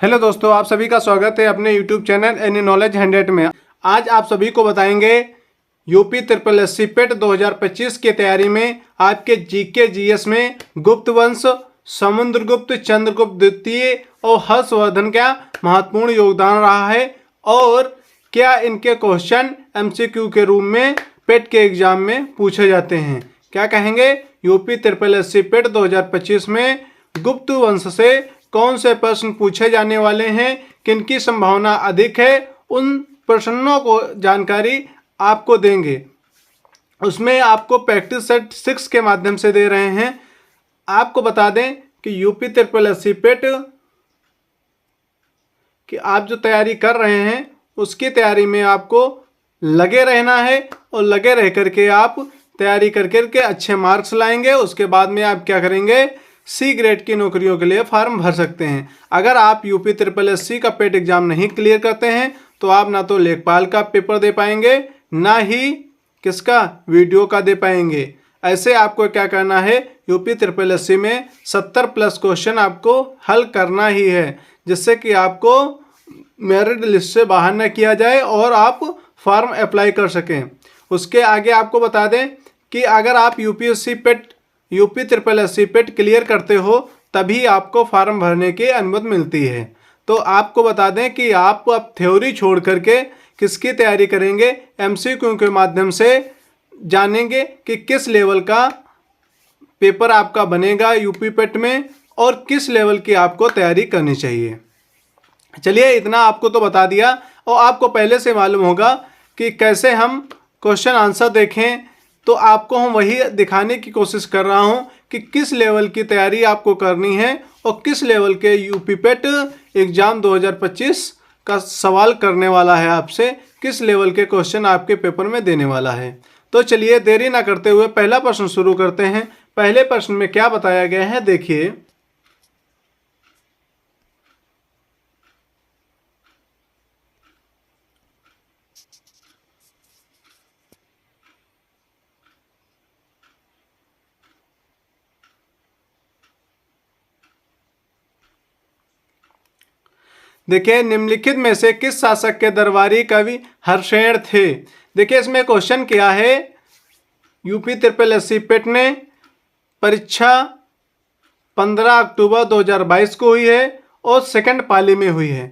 Hello दोस्तों, आप सभी का स्वागत है अपने यूट्यूब चैनल एनी नॉलेज 100 में। आज आप सभी को बताएंगे यूपी ट्रिपल एससी पेट 2025 की तैयारी में आपके जीके जीएस में गुप्त वंश, समुद्रगुप्त, चंद्रगुप्त द्वितीय और हर्षवर्धन का महत्वपूर्ण योगदान रहा है और क्या इनके क्वेश्चन एमसीक्यू के रूप में पेट के एग्जाम में पूछे जाते हैं। क्या कहेंगे, यूपी ट्रिपल एससी पेट 2025 में गुप्त वंश से कौन से प्रश्न पूछे जाने वाले हैं, किनकी संभावना अधिक है, उन प्रश्नों को जानकारी आपको देंगे। उसमें आपको प्रैक्टिस सेट 6 के माध्यम से दे रहे हैं। आपको बता दें कि यूपी ट्रिपल एससी पेट कि आप जो तैयारी कर रहे हैं उसकी तैयारी में आपको लगे रहना है और लगे रह करके आप तैयारी करके अच्छे मार्क्स लाएंगे। उसके बाद में आप क्या करेंगे, सी ग्रेड की नौकरियों के लिए फॉर्म भर सकते हैं। अगर आप यूपी ट्रिपल एससी का पेट एग्जाम नहीं क्लियर करते हैं तो आप ना तो लेखपाल का पेपर दे पाएंगे, ना ही किसका वीडियो का दे पाएंगे। ऐसे आपको क्या करना है, यूपी ट्रिपल एससी में 70+ क्वेश्चन आपको हल करना ही है, जिससे कि आपको मेरिट लिस्ट से बाहर न किया जाए और आप फॉर्म अप्लाई कर सकें। उसके आगे आपको बता दें कि अगर आप यूपी ट्रिपल एससी पेट क्लियर करते हो तभी आपको फॉर्म भरने की अनुमति मिलती है। तो आपको बता दें कि आप अब थ्योरी छोड़ करके किसकी तैयारी करेंगे, एमसीक्यू के माध्यम से जानेंगे कि किस लेवल का पेपर आपका बनेगा यूपी पेट में और किस लेवल की आपको तैयारी करनी चाहिए। चलिए, इतना आपको तो बता दिया और आपको पहले से मालूम होगा कि कैसे हम क्वेश्चन आंसर देखें। तो आपको हम वही दिखाने की कोशिश कर रहा हूं कि किस लेवल की तैयारी आपको करनी है और किस लेवल के यूपी पेट एग्जाम 2025 का सवाल करने वाला है आपसे, किस लेवल के क्वेश्चन आपके पेपर में देने वाला है। तो चलिए देरी ना करते हुए पहला प्रश्न शुरू करते हैं। पहले प्रश्न में क्या बताया गया है, देखिए। देखिए, निम्नलिखित में से किस शासक के दरबारी कवि हर्षेण थे। देखिए, इसमें क्वेश्चन किया है, यूपी ट्रिपल एससी पेट ने परीक्षा 15 अक्टूबर 2022 को हुई है और सेकंड पाली में हुई है।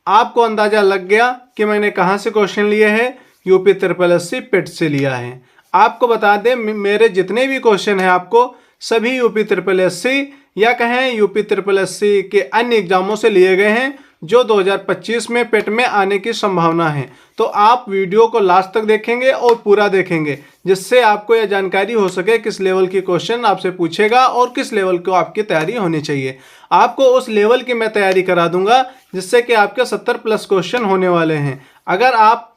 आपको अंदाजा लग गया कि मैंने कहाँ से क्वेश्चन लिए हैं, यूपी ट्रिपल एससी पेट से लिया है। आपको बता दें, मेरे जितने भी क्वेश्चन हैं आपको सभी यूपी ट्रिपल एससी या कहें यूपी ट्रिपल एससी के अन्य एग्जामों से लिए गए हैं जो 2025 में पेट में आने की संभावना है। तो आप वीडियो को लास्ट तक देखेंगे और पूरा देखेंगे, जिससे आपको यह जानकारी हो सके किस लेवल की क्वेश्चन आपसे पूछेगा और किस लेवल को आपकी तैयारी होनी चाहिए। आपको उस लेवल की मैं तैयारी करा दूंगा जिससे कि आपके 70+ क्वेश्चन होने वाले हैं। अगर आप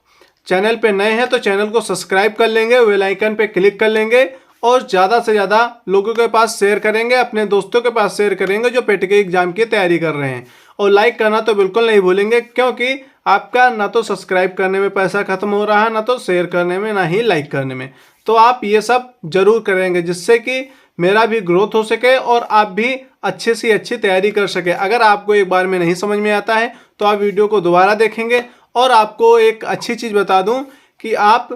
चैनल पे नए हैं तो चैनल को सब्सक्राइब कर लेंगे, बेल आइकन पे क्लिक कर लेंगे और ज़्यादा से ज़्यादा लोगों के पास शेयर करेंगे, अपने दोस्तों के पास शेयर करेंगे जो पेट के एग्जाम की तैयारी कर रहे हैं। और लाइक करना तो बिल्कुल नहीं भूलेंगे, क्योंकि आपका ना तो सब्सक्राइब करने में पैसा खत्म हो रहा है, ना तो शेयर करने में, ना ही लाइक करने में। तो आप ये सब जरूर करेंगे जिससे कि मेरा भी ग्रोथ हो सके और आप भी अच्छे से अच्छी तैयारी कर सके। अगर आपको एक बार में नहीं समझ में आता है तो आप वीडियो को दोबारा देखेंगे। और आपको एक अच्छी चीज़ बता दूं कि आप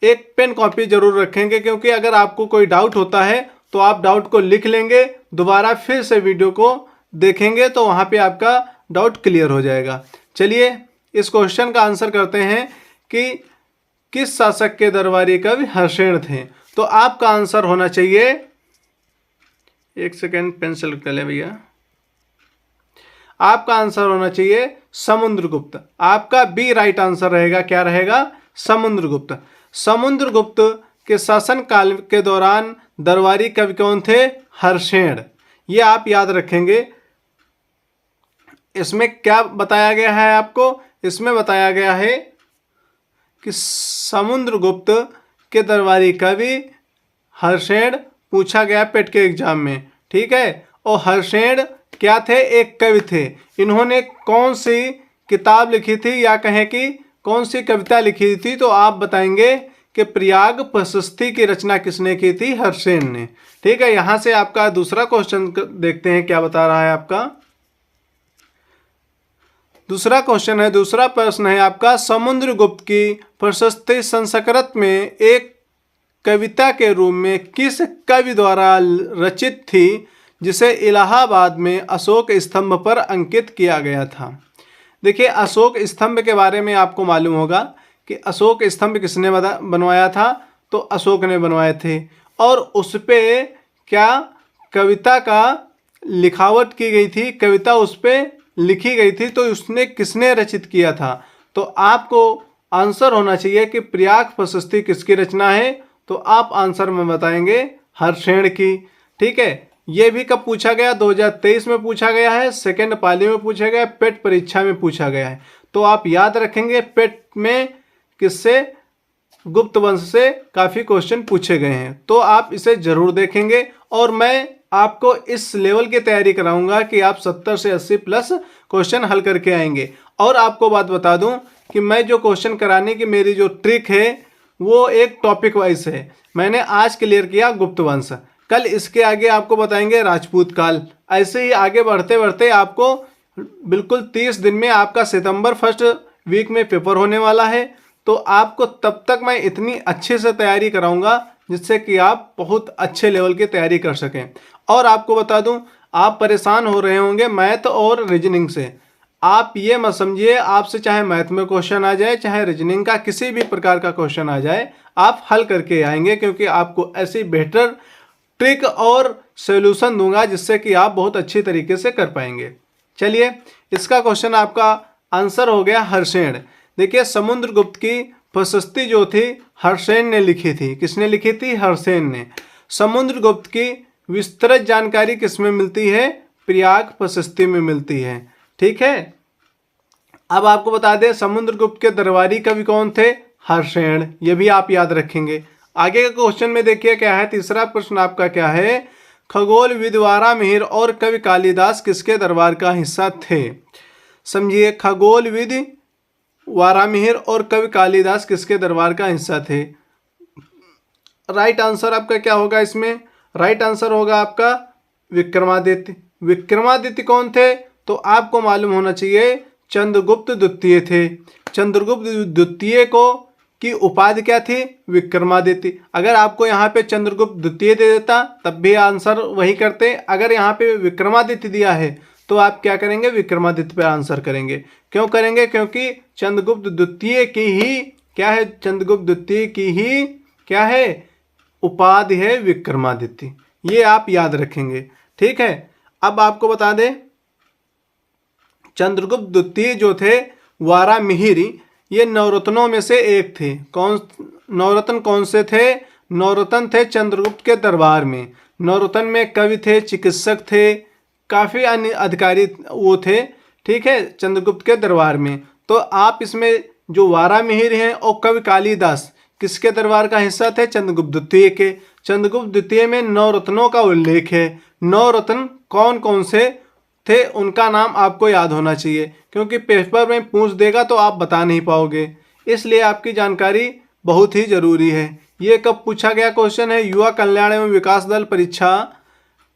एक पेन कॉपी जरूर रखेंगे, क्योंकि अगर आपको कोई डाउट होता है तो आप डाउट को लिख लेंगे, दोबारा फिर से वीडियो को देखेंगे तो वहाँ पे आपका डाउट क्लियर हो जाएगा। चलिए, इस क्वेश्चन का आंसर करते हैं कि किस शासक के दरबारी कवि हर्षेण थे। तो आपका आंसर होना चाहिए, एक सेकेंड पेन सेलेक्ट कर ले भैया, आपका आंसर होना चाहिए समुद्रगुप्त। आपका बी राइट आंसर रहेगा। क्या रहेगा? समुद्रगुप्त। समुद्रगुप्त के शासन काल के दौरान दरबारी कवि कौन थे? हर्षेण। ये आप याद रखेंगे। इसमें क्या बताया गया है आपको? इसमें बताया गया है कि समुद्रगुप्त के दरबारी कवि हर्षेण पूछा गया पेट के एग्जाम में, ठीक है। और हर्षेण क्या थे? एक कवि थे। इन्होंने कौन सी किताब लिखी थी या कहें कि कौन सी कविता लिखी थी? तो आप बताएंगे कि प्रयाग प्रशस्ति की रचना किसने की थी? हर्षेण ने, ठीक है। यहाँ से आपका दूसरा क्वेश्चन देखते हैं क्या बता रहा है आपका। दूसरा क्वेश्चन है, दूसरा प्रश्न है आपका, समुद्रगुप्त की प्रशस्ति संस्कृत में एक कविता के रूप में किस कवि द्वारा रचित थी जिसे इलाहाबाद में अशोक स्तंभ पर अंकित किया गया था। देखिए, अशोक स्तंभ के बारे में आपको मालूम होगा कि अशोक स्तंभ किसने बनवाया था, तो अशोक ने बनवाए थे। और उस पे क्या कविता का लिखावट की गई थी, कविता उस पे लिखी गई थी, तो उसने किसने रचित किया था। तो आपको आंसर होना चाहिए कि प्रयाग प्रशस्ति किसकी रचना है, तो आप आंसर में बताएंगे हर्षेण की। ठीक है, ये भी कब पूछा गया, 2023 में पूछा गया है, सेकंड पाली में पूछा गया, पेट परीक्षा में पूछा गया है। तो आप याद रखेंगे, पेट में किससे, गुप्त वंश से काफ़ी क्वेश्चन पूछे गए हैं, तो आप इसे जरूर देखेंगे। और मैं आपको इस लेवल की तैयारी कराऊंगा कि आप 70 से 80 प्लस क्वेश्चन हल करके आएंगे। और आपको बात बता दूं कि मैं जो क्वेश्चन कराने की मेरी जो ट्रिक है वो एक टॉपिक वाइज है। मैंने आज क्लियर किया गुप्त वंश, कल इसके आगे आपको बताएंगे राजपूत काल। ऐसे ही आगे बढ़ते बढ़ते आपको बिल्कुल 30 दिन में आपका सितंबर फर्स्ट वीक में पेपर होने वाला है। तो आपको तब तक मैं इतनी अच्छे से तैयारी कराऊंगा जिससे कि आप बहुत अच्छे लेवल की तैयारी कर सकें। और आपको बता दूं, आप परेशान हो रहे होंगे मैथ और रीजनिंग से। आप ये मत समझिए आपसे चाहे मैथ में क्वेश्चन आ जाए, चाहे रीजनिंग का किसी भी प्रकार का क्वेश्चन आ जाए, आप हल करके आएंगे, क्योंकि आपको ऐसी बेहतर ट्रिक और सॉल्यूशन दूंगा जिससे कि आप बहुत अच्छी तरीके से कर पाएंगे। चलिए, इसका क्वेश्चन आपका आंसर हो गया हर्षेण। देखिए, समुद्रगुप्त की प्रशस्ति जो थी हर्षेण ने लिखी थी। किसने लिखी थी, हर्षेण ने। समुद्रगुप्त की विस्तृत जानकारी किसमें मिलती है, प्रयाग प्रशस्ति में मिलती है। ठीक है, अब आपको बता दें समुद्रगुप्त के दरबारी कवि कौन थे, हर्षेण। ये भी आप याद रखेंगे। आगे के क्वेश्चन में देखिए क्या है, तीसरा प्रश्न आपका क्या है, खगोलविद वारामिहिर और कवि कालिदास किसके दरबार का हिस्सा थे। समझिए, खगोलविद वारामिहिर और कवि कालिदास किसके दरबार का हिस्सा थे। राइट आंसर आपका क्या होगा इसमें, राइट आंसर होगा आपका विक्रमादित्य। विक्रमादित्य कौन थे, तो आपको मालूम होना चाहिए चंद्रगुप्त द्वितीय थे। चंद्रगुप्त द्वितीय को की उपाधि क्या थी, विक्रमादित्य। अगर आपको यहाँ पे चंद्रगुप्त द्वितीय दे देता तब भी आंसर वही करते। अगर यहाँ पे विक्रमादित्य दिया है तो आप क्या करेंगे, विक्रमादित्य पे आंसर करेंगे। क्यों करेंगे, क्योंकि चंद्रगुप्त द्वितीय की ही क्या है, चंद्रगुप्त द्वितीय की ही क्या है, उपाधि है विक्रमादित्य। ये आप याद रखेंगे। ठीक है, अब आपको बता दें चंद्रगुप्त द्वितीय जो थे वारामिहिर, ये नवरत्नों में से एक थे। कौन नवरत्न कौन से थे, नवरत्न थे चंद्रगुप्त के दरबार में। नवरत्न में कवि थे, चिकित्सक थे, काफ़ी अन्य अधिकारी वो थे। ठीक है, चंद्रगुप्त के दरबार में। तो आप इसमें जो वारामिहिर हैं और कवि कालिदास किसके दरबार का हिस्सा थे, चंद्रगुप्त द्वितीय के। चंद्रगुप्त द्वितीय में नवरत्नों का उल्लेख है। नवरत्न कौन कौन से थे उनका नाम आपको याद होना चाहिए, क्योंकि पेपर में पूछ देगा तो आप बता नहीं पाओगे। इसलिए आपकी जानकारी बहुत ही जरूरी है। ये कब पूछा गया क्वेश्चन है, युवा कल्याण एवं विकास दल परीक्षा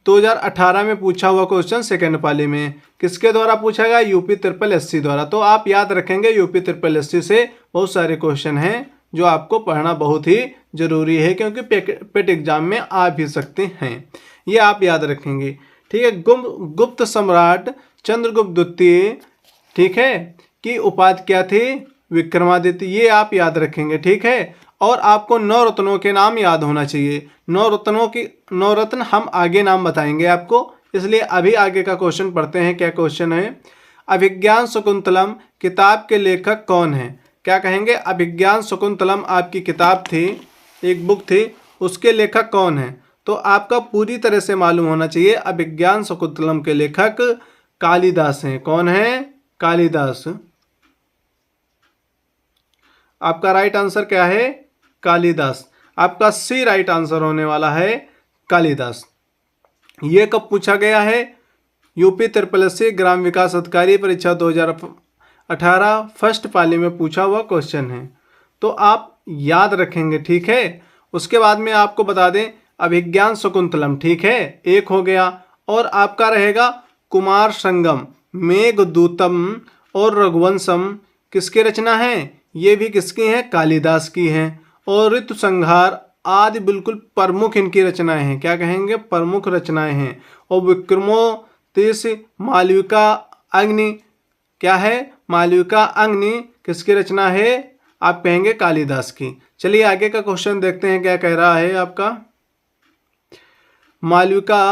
2018 में पूछा हुआ क्वेश्चन, सेकंड पाली में। किसके द्वारा पूछा गया, यूपी ट्रिपल एससी द्वारा। तो आप याद रखेंगे यूपी ट्रिपल एससी से बहुत सारे क्वेश्चन हैं जो आपको पढ़ना बहुत ही जरूरी है, क्योंकि पेट एग्जाम में आ भी सकते हैं। ये आप याद रखेंगे। ठीक है, गुप्त सम्राट चंद्रगुप्त द्वितीय, ठीक है, की उपाधि क्या थी, विक्रमादित्य। ये आप याद रखेंगे। ठीक है, और आपको नवरत्नों के नाम याद होना चाहिए। नवरत्न हम आगे नाम बताएंगे आपको, इसलिए अभी आगे का क्वेश्चन पढ़ते हैं। क्या क्वेश्चन है, अभिज्ञान शकुंतलम किताब के लेखक कौन है। क्या कहेंगे, अभिज्ञान शकुंतलम आपकी किताब थी, एक बुक थी, उसके लेखक कौन है। तो आपका पूरी तरह से मालूम होना चाहिए अभिज्ञान शकुंतलम के लेखक कालिदास हैं। कौन है, कालिदास। आपका राइट आंसर क्या है, कालिदास। आपका सी राइट आंसर होने वाला है, कालिदास। ये कब पूछा गया है, यूपी ट्रिपल एससी ग्राम विकास अधिकारी परीक्षा 2018 फर्स्ट पाली में पूछा हुआ क्वेश्चन है। तो आप याद रखेंगे। ठीक है, उसके बाद में आपको बता दें अभिज्ञान शकुंतलम, ठीक है, एक हो गया। और आपका रहेगा कुमार संगम, मेघदूतम और रघुवंशम किसकी रचना है? ये भी किसकी हैं? कालिदास की हैं। और ऋतु संहार आदि बिल्कुल प्रमुख इनकी रचनाएं हैं। क्या कहेंगे? प्रमुख रचनाएं हैं। और विक्रमोत्तिश मालविका अग्नि क्या है? मालविका अग्नि किसकी रचना है? आप कहेंगे कालिदास की। चलिए आगे का क्वेश्चन देखते हैं क्या कह रहा है आपका। मालविका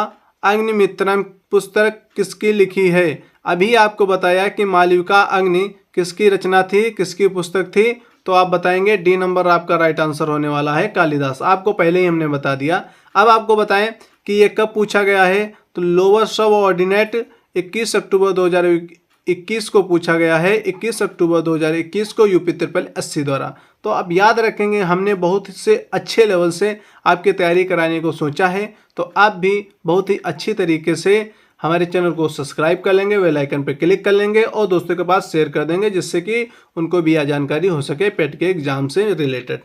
अग्निमित्रम पुस्तक किसकी लिखी है? अभी आपको बताया कि मालविका अग्नि किसकी रचना थी, किसकी पुस्तक थी, तो आप बताएंगे डी नंबर आपका राइट आंसर होने वाला है, कालिदास। आपको पहले ही हमने बता दिया। अब आपको बताएं कि ये कब पूछा गया है, तो लोअर सब ऑर्डिनेट 21 अक्टूबर 2021 को पूछा गया है। 21 अक्टूबर 2021 को यूपी 80 द्वारा। तो अब याद रखेंगे, हमने बहुत से अच्छे लेवल से आपकी तैयारी कराने को सोचा है। तो आप भी बहुत ही अच्छी तरीके से हमारे चैनल को सब्सक्राइब कर लेंगे, बेल आइकन पर क्लिक कर लेंगे और दोस्तों के पास शेयर कर देंगे, जिससे कि उनको भी यह जानकारी हो सके पेट के एग्जाम से रिलेटेड।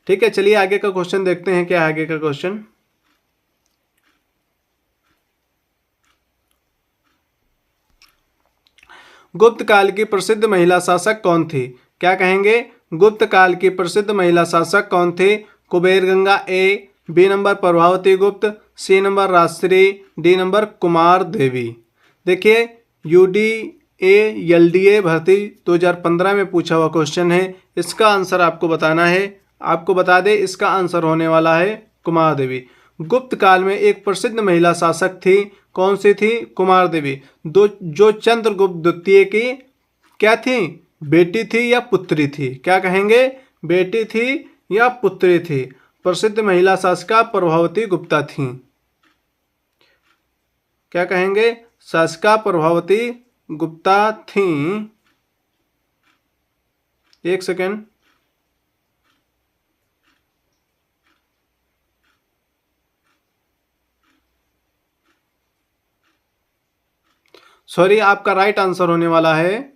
ठीक है, चलिए आगे का क्वेश्चन देखते हैं क्या आगे का क्वेश्चन। गुप्त काल की प्रसिद्ध महिला शासक कौन थी? क्या कहेंगे? गुप्त काल की प्रसिद्ध महिला शासक कौन थे? Kuber Ganga A, B number Prabhavati Gupta, C number Rajshri, D number Kumar Devi. देखिए UDA भर्ती 2015 में पूछा हुआ क्वेश्चन है। इसका आंसर आपको बताना है। आपको बता दें इसका आंसर होने वाला है कुमार देवी। गुप्त काल में एक प्रसिद्ध महिला शासक थी। कौन सी थी? कुमार देवी। जो चंद्रगुप्त द्वितीय की क्या थी? बेटी थी या पुत्री थी? क्या कहेंगे? बेटी थी या पुत्री थी? प्रसिद्ध महिला शासिका प्रभावती गुप्ता थी। क्या कहेंगे? शासिका प्रभावती गुप्ता थी। एक सेकेंड, सॉरी, आपका राइट आंसर होने वाला है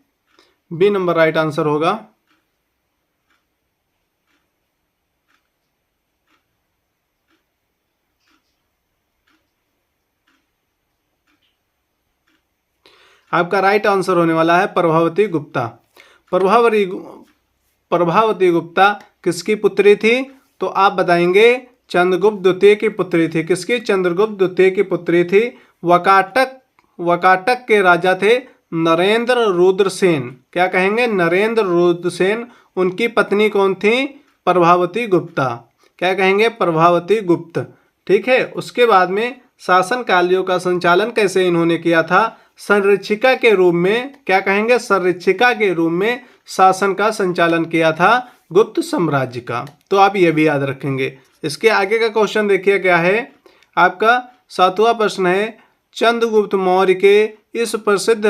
बी नंबर राइट आंसर होगा। आपका राइट आंसर होने वाला है प्रभावती गुप्ता। प्रभावती गुप्ता किसकी पुत्री थी? तो आप बताएंगे चंद्रगुप्त द्वितीय की पुत्री थी। किसकी? चंद्रगुप्त द्वितीय की पुत्री थी। वकाटक के राजा थे नरेंद्र रुद्रसेन। क्या कहेंगे? नरेंद्र रुद्रसेन। उनकी पत्नी कौन थी? प्रभावती गुप्ता। क्या कहेंगे? प्रभावती गुप्त। ठीक है, उसके बाद में शासन कार्यों का संचालन कैसे इन्होंने किया था? संरक्षिका के रूप में। क्या कहेंगे? संरक्षिका के रूप में शासन का संचालन किया था गुप्त साम्राज्य का। तो आप ये भी याद रखेंगे। इसके आगे का क्वेश्चन देखिए क्या है आपका। 7वां प्रश्न है, चंद्रगुप्त मौर्य के इस प्रसिद्ध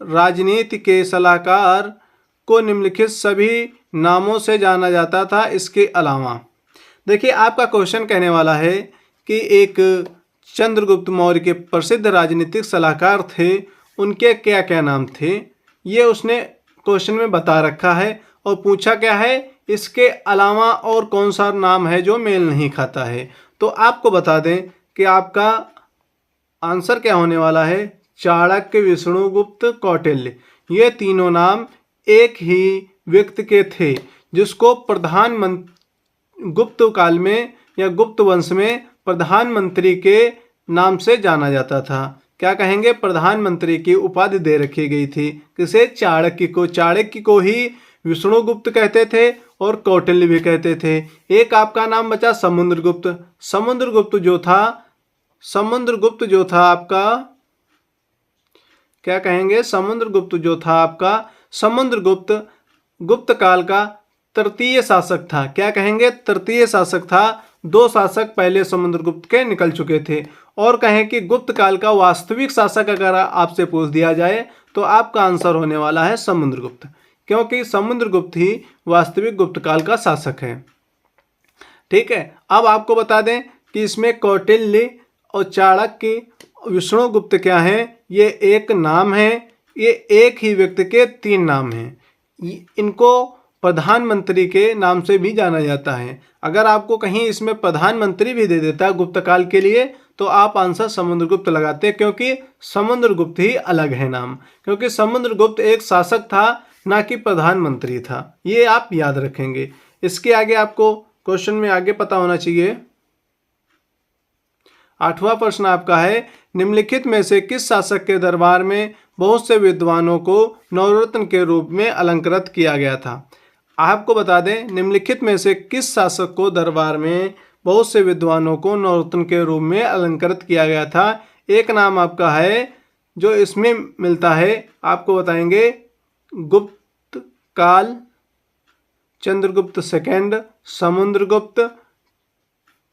राजनीति के सलाहकार को निम्नलिखित सभी नामों से जाना जाता था इसके अलावा। देखिए आपका क्वेश्चन कहने वाला है कि एक चंद्रगुप्त मौर्य के प्रसिद्ध राजनीतिक सलाहकार थे, उनके क्या क्या नाम थे, ये उसने क्वेश्चन में बता रखा है। और पूछा क्या है, इसके अलावा और कौन सा नाम है जो मेल नहीं खाता है। तो आपको बता दें कि आपका आंसर क्या होने वाला है, चाणक्य, विष्णुगुप्त, कौटिल्य। ये तीनों नाम एक ही व्यक्ति के थे, जिसको प्रधानमंत्री गुप्त काल में या गुप्त वंश में प्रधानमंत्री के नाम से जाना जाता था। क्या कहेंगे? प्रधानमंत्री की उपाधि दे रखी गई थी। किसे? चाणक्य को। चाणक्य को ही विष्णुगुप्त कहते थे और कौटिल्य भी कहते थे। एक आपका नाम बचा समुद्रगुप्त। समुद्रगुप्त जो था आपका, क्या कहेंगे? समुद्रगुप्त गुप्त काल का तृतीय शासक था। क्या कहेंगे? तृतीय शासक था। 2 शासक पहले समुद्रगुप्त के निकल चुके थे। और कहें कि गुप्त काल का वास्तविक शासक अगर आपसे पूछ दिया जाए तो आपका आंसर होने वाला है समुद्रगुप्त, क्योंकि समुद्रगुप्त ही वास्तविक गुप्त काल का शासक है। ठीक है, अब आपको बता दें कि इसमें कौटिल्य और चाणक्य, विष्णुगुप्त क्या है, ये एक नाम है। ये एक ही व्यक्ति के 3 नाम हैं। इनको प्रधानमंत्री के नाम से भी जाना जाता है। अगर आपको कहीं इसमें प्रधानमंत्री भी दे देता गुप्त काल के लिए तो आप आंसर समुद्रगुप्त लगाते, क्योंकि समुद्रगुप्त ही अलग है नाम, क्योंकि समुद्रगुप्त एक शासक था, ना कि प्रधानमंत्री था। ये आप याद रखेंगे। इसके आगे आपको क्वेश्चन में आगे पता होना चाहिए। 8वां प्रश्न आपका है, निम्नलिखित में से किस शासक के दरबार में बहुत से विद्वानों को नवरत्न के रूप में अलंकृत किया गया था? आपको बता दें, निम्नलिखित में से किस शासक को दरबार में बहुत से विद्वानों को नवरत्न के रूप में अलंकृत किया गया था? एक नाम आपका है जो इसमें मिलता है, आपको बताएंगे गुप्त काल, चंद्रगुप्त सेकंड, समुद्रगुप्त,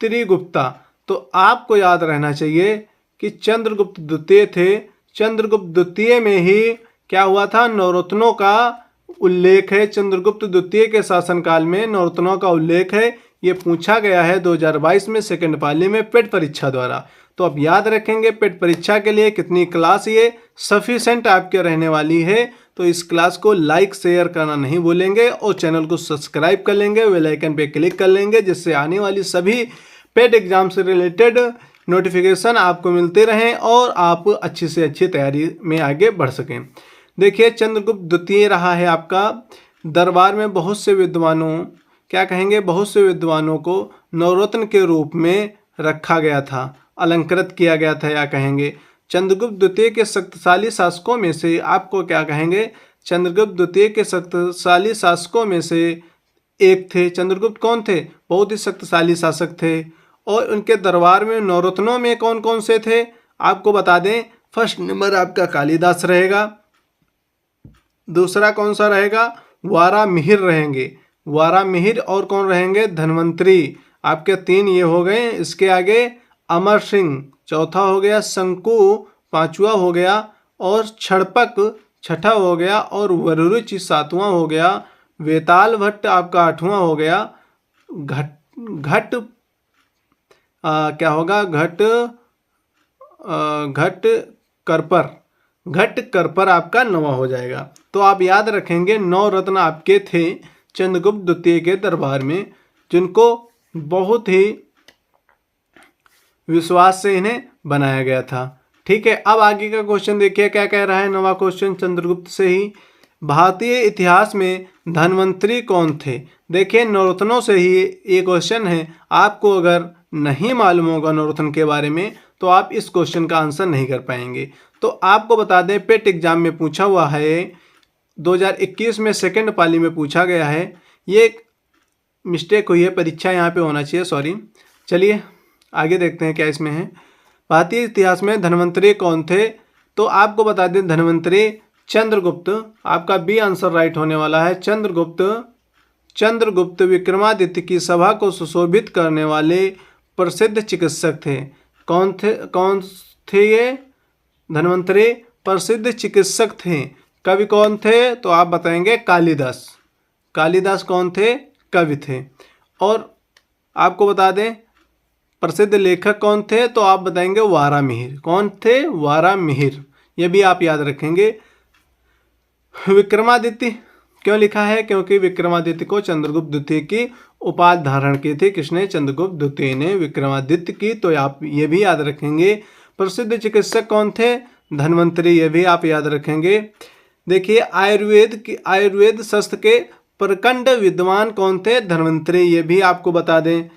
त्रिगुप्ता। तो आपको याद रहना चाहिए कि चंद्रगुप्त द्वितीय थे। चंद्रगुप्त द्वितीय में ही क्या हुआ था, नवरत्नों का उल्लेख है। चंद्रगुप्त द्वितीय के शासनकाल में नवरत्नों का उल्लेख है। ये पूछा गया है 2022 में सेकंड पाली में पेट परीक्षा द्वारा। तो आप याद रखेंगे पेट परीक्षा के लिए कितनी क्लास ये सफिशेंट आपके रहने वाली है। तो इस क्लास को लाइक शेयर करना नहीं भूलेंगे और चैनल को सब्सक्राइब कर लेंगे, बेल आइकन पे क्लिक कर लेंगे, जिससे आने वाली सभी पेट एग्जाम से रिलेटेड नोटिफिकेशन आपको मिलते रहें और आप अच्छी से अच्छी तैयारी में आगे बढ़ सकें। देखिए, चंद्रगुप्त द्वितीय रहा है आपका। दरबार में बहुत से विद्वानों, क्या कहेंगे, बहुत से विद्वानों को नवरत्न के रूप में रखा गया था, अलंकृत किया गया था, या कहेंगे चंद्रगुप्त द्वितीय के शक्तिशाली शासकों में से, आपको क्या कहेंगे, चंद्रगुप्त द्वितीय के शक्तिशाली शासकों में से एक थे। चंद्रगुप्त कौन थे? बहुत ही शक्तिशाली शासक थे। और उनके दरबार में नवरत्नों में कौन कौन से थे, आपको बता दें। फर्स्ट नंबर आपका कालिदास रहेगा। दूसरा कौन सा रहेगा? वारामिहिर रहेंगे, वारामिहिर। और कौन रहेंगे? धन्वंतरी। आपके 3 ये हो गए। इसके आगे अमर सिंह चौथा हो गया, शंकु पांचवा हो गया, और क्षणपक छठा हो गया, और वरुरुचि 7वां हो गया, वेताल भट्ट आपका 8वां हो गया, घट क्या होगा, घट करपर आपका 9वां हो जाएगा। तो आप याद रखेंगे 9 रत्न आपके थे चंद्रगुप्त द्वितीय के दरबार में, जिनको बहुत ही विश्वास से इन्हें बनाया गया था। ठीक है, अब आगे का क्वेश्चन देखिए क्या कह रहा है। 9वां क्वेश्चन चंद्रगुप्त से ही, भारतीय इतिहास में धन्वंतरी कौन थे? देखिए, नवरत्नों से ही ये क्वेश्चन है। आपको अगर नहीं मालूम होगा नवरत्न के बारे में तो आप इस क्वेश्चन का आंसर नहीं कर पाएंगे। तो आपको बता दें, पेट एग्जाम में पूछा हुआ है, 2021 में सेकंड पाली में पूछा गया है। ये एक मिस्टेक हुई है, परीक्षा यहाँ पे होना चाहिए, सॉरी। चलिए आगे देखते हैं क्या इसमें है। भारतीय इतिहास में धन्वंतरी कौन थे? तो आपको बता दें, धन्वंतरी चंद्रगुप्त, आपका बी आंसर राइट होने वाला है। चंद्रगुप्त विक्रमादित्य की सभा को सुशोभित करने वाले प्रसिद्ध चिकित्सक थे। कौन थे ये? धन्वंतरी प्रसिद्ध चिकित्सक थे। कवि कौन थे? तो आप बताएंगे कालिदास। कालिदास कौन थे? कवि थे। और आपको बता दें प्रसिद्ध लेखक कौन थे? तो आप बताएंगे वारामिहिर। कौन थे? वारामिहिर। ये भी आप याद रखेंगे। विक्रमादित्य क्यों लिखा है? क्योंकि विक्रमादित्य को चंद्रगुप्त द्वितीय की उपाधि धारण की थी। किसने? चंद्रगुप्त द्वितीय ने विक्रमादित्य की। तो आप ये भी याद रखेंगे। प्रसिद्ध चिकित्सक कौन थे? धन्वंतरी। ये भी आप याद रखेंगे। देखिए, आयुर्वेद शास्त्र के प्रखंड विद्वान कौन थे? धन्वंतरी। ये भी आपको बता दें।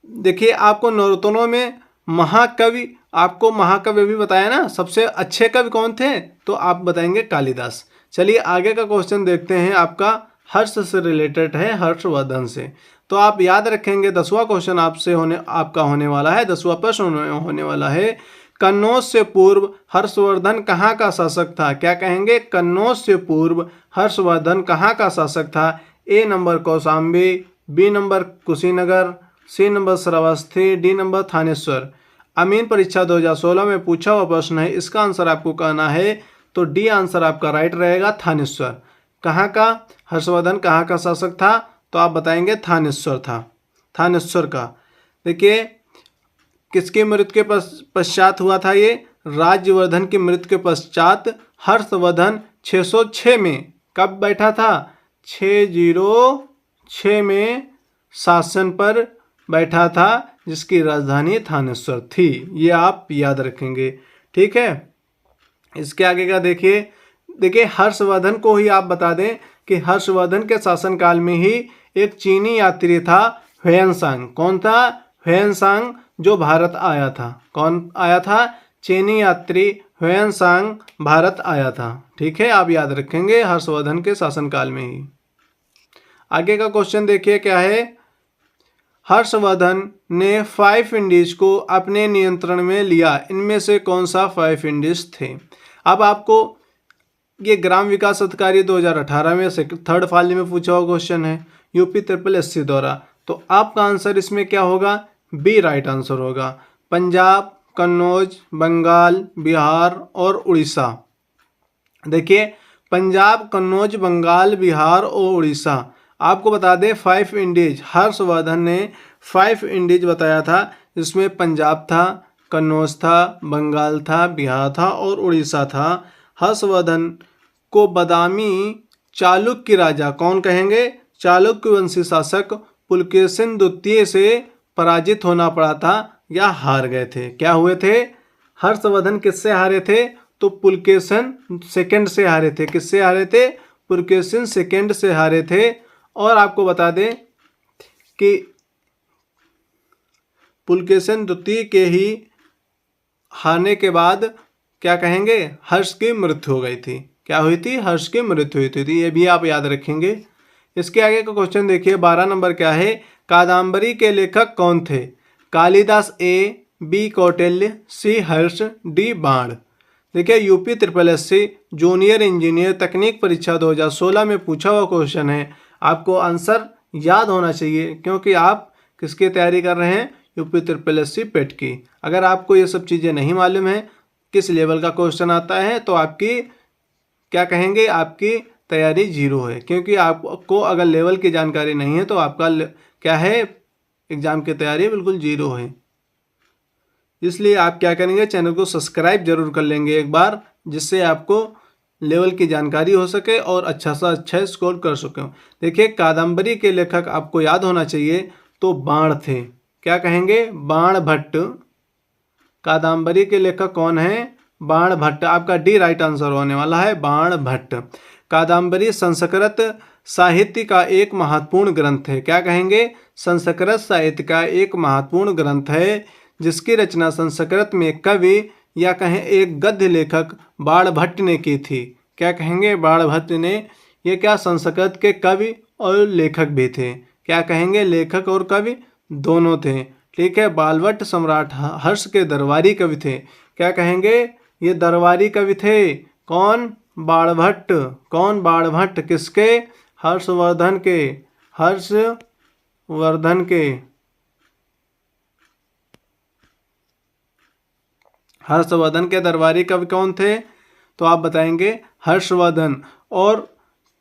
देखिए, आपको नवरत्नों में महाकवि, आपको महाकवि भी बताया ना, सबसे अच्छे कवि कौन थे? तो आप बताएंगे कालिदास। चलिए आगे का क्वेश्चन देखते हैं। आपका हर्ष से रिलेटेड है, हर्षवर्धन से। तो आप याद रखेंगे 10वां क्वेश्चन आपका होने वाला है, 10वां प्रश्न होने वाला है। कन्नौज से पूर्व हर्षवर्धन कहाँ का शासक था? क्या कहेंगे? कन्नौज से पूर्व हर्षवर्धन कहाँ का शासक था? A number Kaushambi, B number Kushinagar, C number Shravasti, D number Thaneshwar. अमीन परीक्षा 2016 में पूछा हुआ प्रश्न है, इसका आंसर आपको कहना है। तो डी आंसर आपका राइट रहेगा, थानेश्वर। कहाँ का? हर्षवर्धन कहाँ का शासक था? तो आप बताएंगे थानेश्वर था, थानेश्वर का। देखिए, किसकी मृत्यु के पश्चात हुआ था ये? राज्यवर्धन की मृत्यु के पश्चात हर्षवर्धन 606 में कब बैठा था? 606 में शासन पर बैठा था, जिसकी राजधानी थानेश्वर थी। ये आप याद रखेंगे, ठीक है। इसके आगे का देखिए हर्षवर्धन को ही आप बता दें कि हर्षवर्धन के शासनकाल में ही एक चीनी यात्री था ह्वेनसांग। कौन था? ह्वेनसांग, जो भारत आया था। कौन आया था? चीनी यात्री ह्वेनसांग भारत आया था, ठीक है। आप याद रखेंगे हर्षवर्धन के शासनकाल में ही। आगे का क्वेश्चन देखिए क्या है। हर्षवर्धन ने 5 इंडीज को अपने नियंत्रण में लिया, इनमें से कौन सा 5 इंडीज थे? अब आपको ये ग्राम विकास अधिकारी 2018 में थर्ड फाली में पूछा हुआ क्वेश्चन है यूपी SSS द्वारा। तो आपका आंसर इसमें क्या होगा? बी राइट आंसर होगा। पंजाब, कन्नौज, बंगाल, बिहार और उड़ीसा। देखिए पंजाब, कन्नौज, बंगाल, बिहार और उड़ीसा। आपको बता दें 5 इंडीज, हर्षवर्धन ने 5 इंडीज बताया था, जिसमें पंजाब था, कन्नौज था, बंगाल था, बिहार था और उड़ीसा था। हर्षवर्धन को बादामी चालुक्य राजा कौन कहेंगे? चालुक्य वंशी शासक पुलकेशिन द्वितीय से पराजित होना पड़ा था या हार गए थे। क्या हुए थे? हर्षवर्धन किससे हारे थे? तो पुलकेशिन सेकंड से हारे थे। किससे हारे थे? पुलकेशिन सेकंड से हारे थे। और आपको बता दें कि पुलकेशिन द्वितीय के ही हारने के बाद क्या कहेंगे? हर्ष की मृत्यु हो गई थी। क्या हुई थी? हर्ष की मृत्यु हुई थी। ये भी आप याद रखेंगे। इसके आगे का क्वेश्चन देखिए 12 नंबर क्या है। कादम्बरी के लेखक कौन थे? कालिदास, ए, बी कौटिल्य, सी हर्ष, डी बाण। देखिए यूपी SSS जूनियर इंजीनियर तकनीक परीक्षा 2016 में पूछा हुआ क्वेश्चन है। आपको आंसर याद होना चाहिए, क्योंकि आप किसकी तैयारी कर रहे हैं? यूपी SSS पेट की। अगर आपको ये सब चीज़ें नहीं मालूम है, किस लेवल का क्वेश्चन आता है, तो आपकी क्या कहेंगे? आपकी तैयारी जीरो है। क्योंकि आपको अगर लेवल की जानकारी नहीं है तो आपका क्या है? एग्ज़ाम की तैयारी बिल्कुल जीरो है। इसलिए आप क्या करेंगे? चैनल को सब्सक्राइब जरूर कर लेंगे एक बार, जिससे आपको लेवल की जानकारी हो सके और अच्छा सा अच्छा स्कोर कर सकें। देखिए कादम्बरी के लेखक आपको याद होना चाहिए, तो बाण थे। क्या कहेंगे? बाण भट्ट। कादम्बरी के लेखक कौन है? बाण भट्ट। आपका डी राइट आंसर होने वाला है, बाण भट्ट। कादम्बरी संस्कृत साहित्य का एक महत्वपूर्ण ग्रंथ है। क्या कहेंगे? संस्कृत साहित्य का एक महत्वपूर्ण ग्रंथ है, जिसकी रचना संस्कृत में कवि या कहें एक गद्य लेखक बाणभट्ट ने की थी। क्या कहेंगे? बाणभट्ट ने। ये क्या संस्कृत के कवि और लेखक भी थे। क्या कहेंगे? लेखक और कवि दोनों थे, ठीक है। बालभट्ट सम्राट हर्ष के दरबारी कवि थे। क्या कहेंगे? ये दरबारी कवि थे। कौन? बाणभट्ट। कौन? बाणभट्ट। किसके? हर्षवर्धन के। हर्षवर्धन के। हर्षवर्धन के दरबारी कवि कौन थे? तो आप बताएंगे हर्षवर्धन। और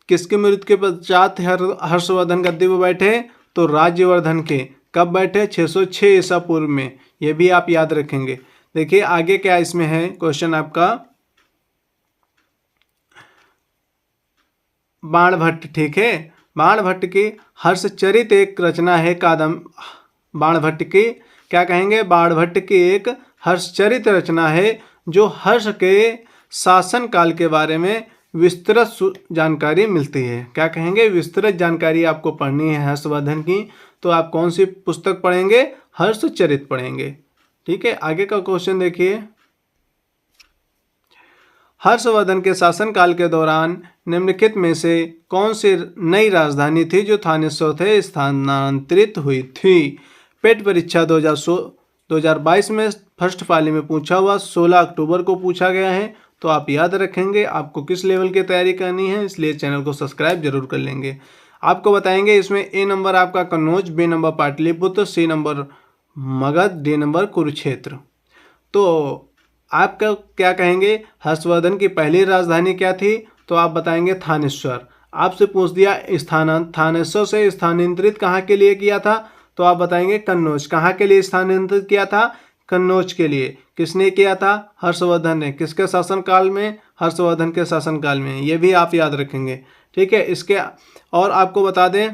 किसकी मृत्यु के पश्चात हर्षवर्धन गद्दी पर बैठे? तो राज्यवर्धन के। कब बैठे? 606 ईसा पूर्व में। यह भी आप याद रखेंगे। देखिए आगे क्या इसमें है क्वेश्चन आपका। बाणभट्ट, ठीक है। बाणभट्ट की हर्षचरित एक रचना है बाणभट्ट की। क्या कहेंगे? बाणभट्ट की एक हर्षचरित रचना है, जो हर्ष के शासन काल के बारे में विस्तृत जानकारी मिलती है। क्या कहेंगे? विस्तृत जानकारी आपको पढ़नी है हर्षवर्धन की, तो आप कौन सी पुस्तक पढ़ेंगे? हर्षचरित पढ़ेंगे, ठीक है। आगे का क्वेश्चन देखिए। हर्षवर्धन के शासनकाल के दौरान निम्नलिखित में से कौन सी नई राजधानी थी जो थानेश्वर से स्थानांतरित हुई थी? पेट परीक्षा 2022 में फर्स्ट पाली में पूछा हुआ 16 अक्टूबर को पूछा गया है, तो आप याद रखेंगे। आपको किस लेवल की तैयारी करनी है, इसलिए चैनल को सब्सक्राइब जरूर कर लेंगे। आपको बताएंगे इसमें ए नंबर आपका Kannauj, B number Pataliputra, C number Magadh, D number Kurukshetra. तो आपका क्या कहेंगे? हर्षवर्धन की पहली राजधानी क्या थी? तो आप बताएंगे थानेश्वर। आपसे पूछ दिया थानेश्वर से स्थानांतरित कहाँ के लिए किया था? तो आप बताएंगे कन्नौज। कहाँ के लिए स्थानांतरित किया था? कन्नौज के लिए। किसने किया था? हर्षवर्धन ने। किसके शासनकाल में? हर्षवर्धन के शासनकाल में। ये भी आप याद रखेंगे, ठीक है। इसके और आपको बता दें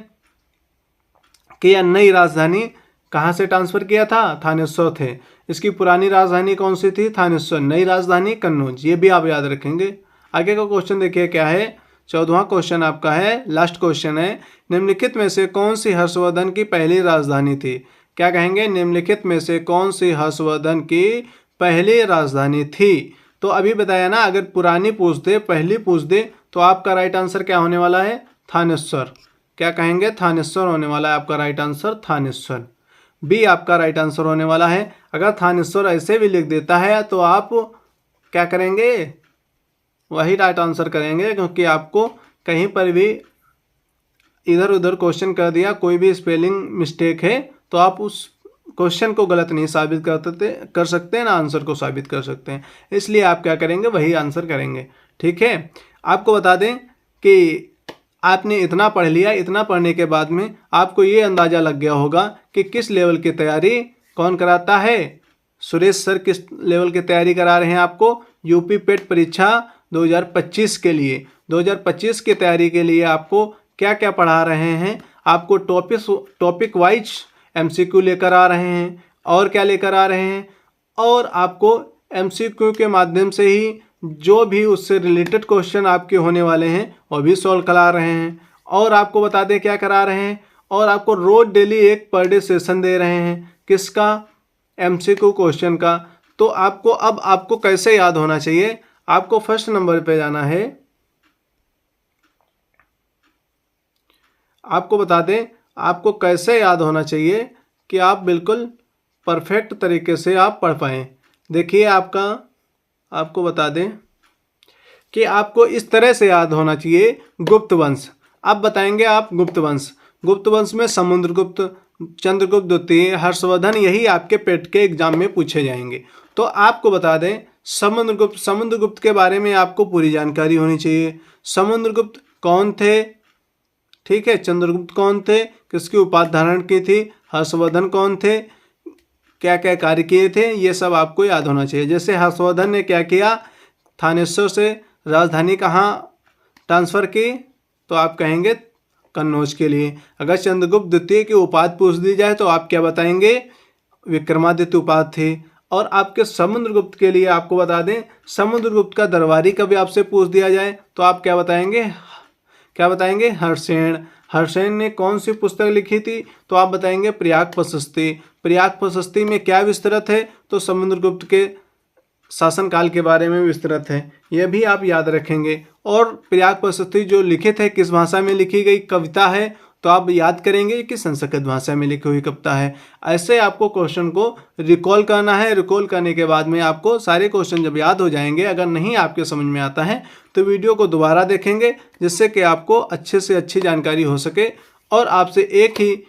कि यह नई राजधानी कहाँ से ट्रांसफ़र किया था? थानेश्वर थे। इसकी पुरानी राजधानी कौन सी थी? थानेश्वर। नई राजधानी कन्नौज। ये भी आप याद रखेंगे। आगे का क्वेश्चन देखिए क्या है। 14वां क्वेश्चन आपका है, लास्ट क्वेश्चन है, निम्नलिखित में से कौन सी हर्षवर्धन की पहली राजधानी थी? क्या कहेंगे? निम्नलिखित में से कौन सी हर्षवर्धन की पहली राजधानी थी? तो अभी बताया ना, अगर पुरानी पूछ दे, पहली पूछ दे, तो आपका राइट आंसर क्या होने वाला है? थानेश्वर। क्या कहेंगे? थानेश्वर होने वाला है आपका राइट आंसर, थानेश्वर। बी आपका राइट आंसर होने वाला है। अगर थानेश्वर ऐसे भी लिख देता है तो आप क्या करेंगे? वही राइट आंसर करेंगे, क्योंकि आपको कहीं पर भी इधर उधर क्वेश्चन कर दिया, कोई भी स्पेलिंग मिस्टेक है तो आप उस क्वेश्चन को गलत नहीं साबित कर सकते हैं, ना आंसर को साबित कर सकते हैं। इसलिए आप क्या करेंगे? वही आंसर करेंगे। ठीक है। आपको बता दें कि आपने इतना पढ़ लिया, इतना पढ़ने के बाद में आपको ये अंदाज़ा लग गया होगा कि किस लेवल की तैयारी कौन कराता है। सुरेश सर किस लेवल की तैयारी करा रहे हैं आपको? यूपी पेट परीक्षा 2025 के लिए। 2025 की तैयारी के लिए आपको क्या क्या पढ़ा रहे हैं? आपको टॉपिक वाइज एमसीक्यू लेकर आ रहे हैं, और क्या लेकर आ रहे हैं? और आपको एमसीक्यू के माध्यम से ही जो भी उससे रिलेटेड क्वेश्चन आपके होने वाले हैं वो भी सॉल्व करा रहे हैं। और आपको बता दें क्या करा रहे हैं, और आपको रोज डेली एक पर डे सेशन दे रहे हैं। किसका? एमसीक्यू क्वेश्चन का। तो आपको कैसे याद होना चाहिए? आपको फर्स्ट नंबर पे जाना है। आपको बता दें आपको कैसे याद होना चाहिए कि आप बिल्कुल परफेक्ट तरीके से आप पढ़ पाएँ। देखिए आपको बता दें कि आपको इस तरह से याद होना चाहिए। गुप्त वंश, अब बताएंगे आप गुप्त वंश। गुप्त वंश में समुद्रगुप्त, चंद्रगुप्त द्वितीय, हर्षवर्धन, यही आपके पेट के एग्जाम में पूछे जाएंगे। तो आपको बता दें समुद्रगुप्त के बारे में आपको पूरी जानकारी होनी चाहिए। समुद्रगुप्त कौन थे? ठीक है। चंद्रगुप्त कौन थे? किसकी उपाधि धारण की थी? हर्षवर्धन कौन थे? क्या क्या कार्य किए थे? ये सब आपको याद होना चाहिए। जैसे हर्षवर्धन ने क्या किया? थानेश्वर से राजधानी कहाँ ट्रांसफ़र की? तो आप कहेंगे कन्नौज के लिए। अगर चंद्रगुप्त द्वितीय की उपाधि पूछ दी जाए तो आप क्या बताएंगे? विक्रमादित्य उपाधि थी। और आपके समुद्रगुप्त के लिए आपको बता दें, समुद्रगुप्त का दरबारी कभी आपसे पूछ दिया जाए तो आप क्या बताएंगे? हर्षेण। हर्षेण ने कौन सी पुस्तक लिखी थी? तो आप बताएंगे प्रयाग प्रशस्ति। प्रयाग प्रशस्ति में क्या विस्तृत है? तो समुद्रगुप्त के शासनकाल के बारे में विस्तृत है। यह भी आप याद रखेंगे। और प्रयाग प्रशस्ति जो लिखित है, किस भाषा में लिखी गई कविता है? तो आप याद करेंगे कि संस्कृत भाषा में लिखी हुई कविता है। ऐसे आपको क्वेश्चन को रिकॉल करना है। रिकॉल करने के बाद में आपको सारे क्वेश्चन जब याद हो जाएंगे, अगर नहीं आपके समझ में आता है तो वीडियो को दोबारा देखेंगे, जिससे कि आपको अच्छे से अच्छी जानकारी हो सके। और आपसे एक ही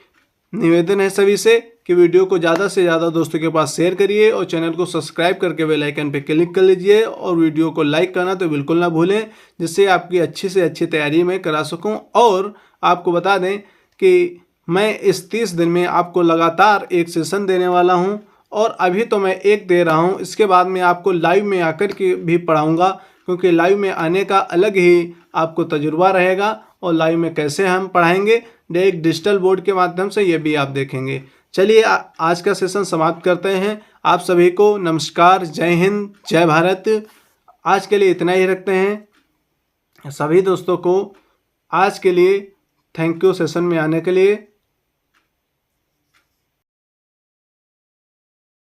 निवेदन है सभी से कि वीडियो को ज़्यादा से ज़्यादा दोस्तों के पास शेयर करिए, और चैनल को सब्सक्राइब करके बेल आइकन पर क्लिक कर लीजिए, और वीडियो को लाइक करना तो बिल्कुल ना भूलें, जिससे आपकी अच्छी से अच्छी तैयारी मैं करा सकूं। और आपको बता दें कि मैं इस 30 दिन में आपको लगातार एक सेशन देने वाला हूं, और अभी तो मैं एक दे रहा हूं, इसके बाद में आपको लाइव में आकर के भी पढ़ाऊँगा, क्योंकि लाइव में आने का अलग ही आपको तजुर्बा रहेगा। और लाइव में कैसे हम पढ़ाएंगे, एक डिजिटल बोर्ड के माध्यम से, ये भी आप देखेंगे। चलिए आज का सेशन समाप्त करते हैं। आप सभी को नमस्कार, जय हिंद, जय भारत। आज के लिए इतना ही रखते हैं। सभी दोस्तों को आज के लिए थैंक यू सेशन में आने के लिए।